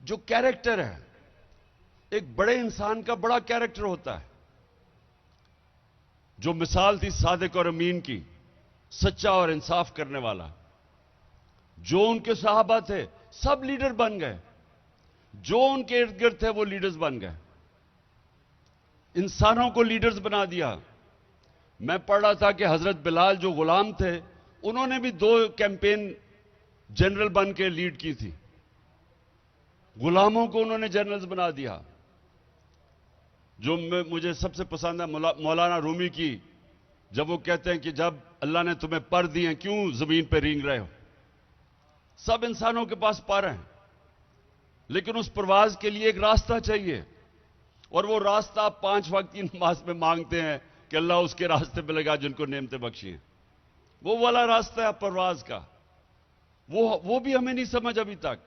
जो कैरेक्टर है, एक बड़े इंसान का बड़ा कैरेक्टर होता है। जो मिसाल थी सादिक और अमीन की, सच्चा और इंसाफ करने वाला, जो उनके सहाबा थे सब लीडर बन गए, जो उनके इर्द गिर्द थे वो लीडर्स बन गए, इंसानों को लीडर्स बना दिया। मैं पढ़ रहा था कि हजरत बिलाल जो गुलाम थे, उन्होंने भी 2 कैंपेन जनरल बन के लीड की थी। गुलामों को उन्होंने जनरल्स बना दिया। जो मुझे सबसे पसंद है मौलाना रूमी की, जब वो कहते हैं कि जब अल्लाह ने तुम्हें पर दिए क्यों जमीन पर रेंग रहे हो। सब इंसानों के पास पर हैं, लेकिन उस परवाज के लिए एक रास्ता चाहिए, और वो रास्ता आप 5 वक्त की नमाज में मांगते हैं कि अल्लाह उसके रास्ते पे लगा जिनको नेमतें बख्शी हैं। वो वाला रास्ता है परवाज का, वो भी हमें नहीं समझ अभी तक।